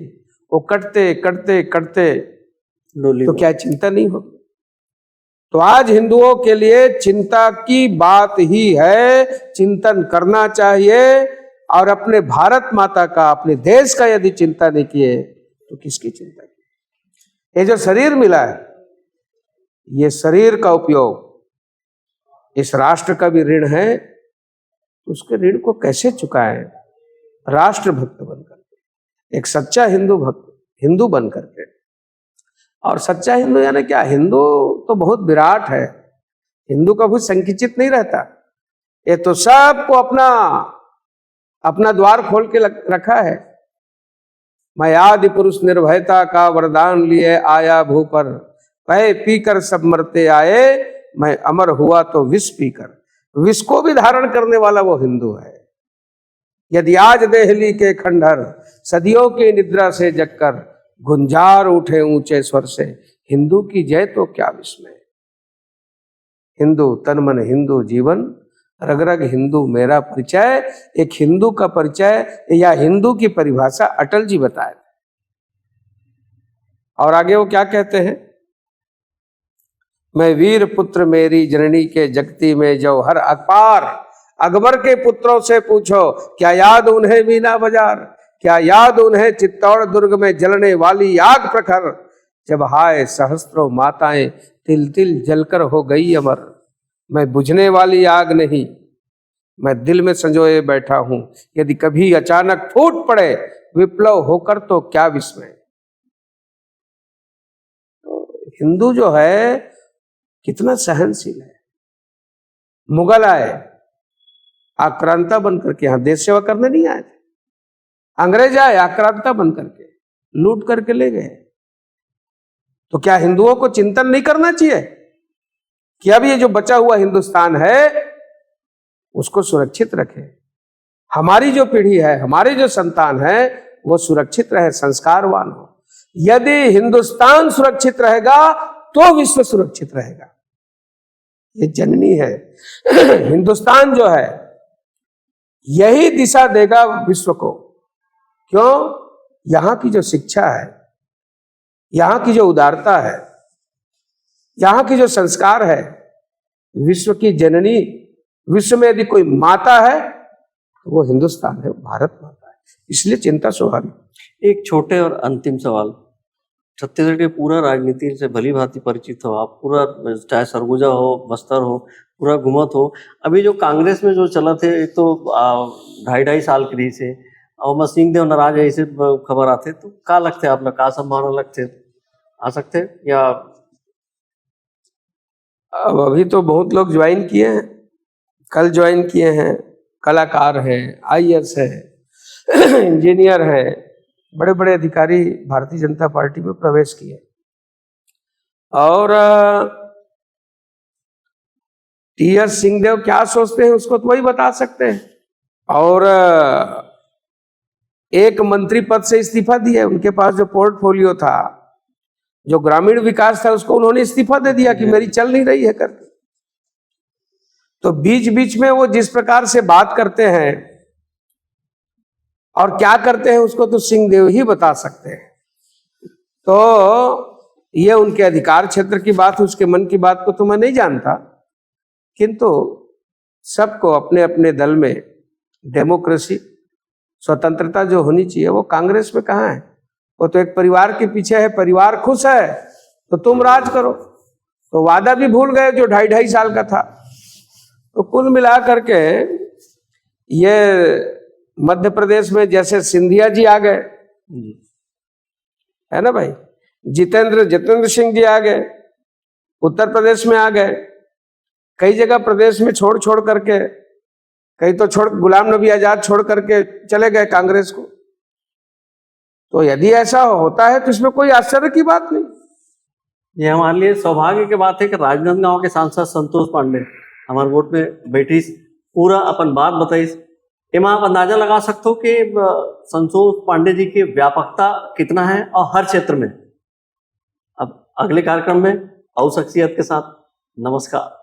वो कटते कटते कटते तो क्या चिंता नहीं हो। तो आज हिंदुओं के लिए चिंता की बात ही है, चिंतन करना चाहिए। और अपने भारत माता का, अपने देश का यदि चिंता नहीं किए तो किसकी चिंता की। ये जो शरीर मिला है, ये शरीर का उपयोग इस राष्ट्र का भी ऋण है, उसके ऋण को कैसे चुकाएं? राष्ट्रभक्त बनकर, एक सच्चा हिंदू भक्त, हिंदू बन करके। और सच्चा हिंदू यानी क्या? हिंदू तो बहुत विराट है, हिंदू कभी संकुचित नहीं रहता। ये तो सबको अपना अपना द्वार खोल के रखा है। मैं आदि पुरुष निर्भयता का वरदान लिए आया भू पर, पै पीकर सब मरते आए, मैं अमर हुआ तो विष पीकर। विष को भी धारण करने वाला वो हिंदू है। यदि आज देहली के खंडहर सदियों की निद्रा से जगकर गुंजार उठे ऊंचे स्वर से, हिंदू की जय तो क्या विस्मय। हिंदू तन मन, हिंदू जीवन, रग रग हिंदू मेरा परिचय। एक हिंदू का परिचय या हिंदू की परिभाषा अटल जी बताए। और आगे वो क्या कहते हैं? मैं वीर पुत्र मेरी जननी के जगती में जो हर अपार, अकबर के पुत्रों से पूछो क्या याद उन्हें मीना बाजार, क्या याद उन्हें चित्तौड़ दुर्ग में जलने वाली आग प्रखर, जब हाय सहस्त्रों माताएं तिल तिल जलकर हो गई अमर। मैं बुझने वाली आग नहीं, मैं दिल में संजोए बैठा हूं, यदि कभी अचानक फूट पड़े विप्लव होकर तो क्या विस्मय। तो हिंदू जो है कितना सहनशील है। मुगल आए आक्रांता बनकर के, यहां देश सेवा करने नहीं आए थे। अंग्रेज आए आक्रांता बनकर के, लूट करके ले गए। तो क्या हिंदुओं को चिंतन नहीं करना चाहिए कि अब ये जो बचा हुआ हिंदुस्तान है उसको सुरक्षित रखें, हमारी जो पीढ़ी है, हमारे जो संतान है वो सुरक्षित रहे, संस्कारवान हो। यदि हिंदुस्तान सुरक्षित रहेगा तो विश्व सुरक्षित रहेगा। ये जननी है। हिंदुस्तान जो है यही दिशा देगा विश्व को। क्यों? यहां की जो शिक्षा है, यहां की जो उदारता है, यहां की जो संस्कार है, विश्व की जननी, विश्व में यदि कोई माता है तो वो हिंदुस्तान है, भारत माता है। इसलिए चिंता स्वाभाविक। एक छोटे और अंतिम सवाल, छत्तीसगढ़ के पूरा राजनीति से भली भांति परिचित हो आप, पूरा चाहे सरगुजा हो, बस्तर हो, पूरा घुमत हो। अभी जो कांग्रेस में जो चला थे, एक तो 2.5 साल के रही से और मैं सिंह देव नाराज ऐसे खबर आते, तो का लगते आप लोग, का संभावना लगते आ सकते या? अब अभी तो बहुत लोग ज्वाइन किए हैं, कल ज्वाइन किए हैं, कलाकार हैं, IAS है, इंजीनियर है, बड़े बड़े अधिकारी भारतीय जनता पार्टी में प्रवेश किए। और TS सिंहदेव क्या सोचते हैं उसको तो वही बता सकते हैं। और एक मंत्री पद से इस्तीफा दिया, उनके पास जो पोर्टफोलियो था, जो ग्रामीण विकास था, उसको उन्होंने इस्तीफा दे दिया कि मेरी चल नहीं रही है करके। तो बीच बीच में वो जिस प्रकार से बात करते हैं और क्या करते हैं उसको तो सिंहदेव ही बता सकते हैं। तो ये उनके अधिकार क्षेत्र की बात, उसके मन की बात को तो मैं नहीं जानता, किंतु सबको अपने अपने दल में डेमोक्रेसी, स्वतंत्रता जो होनी चाहिए वो कांग्रेस में कहाँ है। वो तो एक परिवार के पीछे है, परिवार खुश है तो तुम राज करो। तो वादा भी भूल गए जो 2.5 साल का था। तो कुल मिला करके ये मध्य प्रदेश में जैसे सिंधिया जी आ गए, है ना भाई, जितेंद्र सिंह जी आ गए, उत्तर प्रदेश में आ गए, कई जगह प्रदेश में छोड़ छोड़ करके, कई तो छोड़, गुलाम नबी आजाद छोड़ करके चले गए कांग्रेस को। तो यदि ऐसा होता है तो इसमें कोई आश्चर्य की बात नहीं। ये हमारे लिए सौभाग्य की बात है कि राजनांदगांव के सांसद संतोष पांडे हमारे वोट में बैठी, पूरा अपन बात बताई। एमा आप अंदाजा लगा सकते हो कि संतोष पांडे जी की व्यापकता कितना है और हर क्षेत्र में। अब अगले कार्यक्रम में और शख्सियत के साथ, नमस्कार।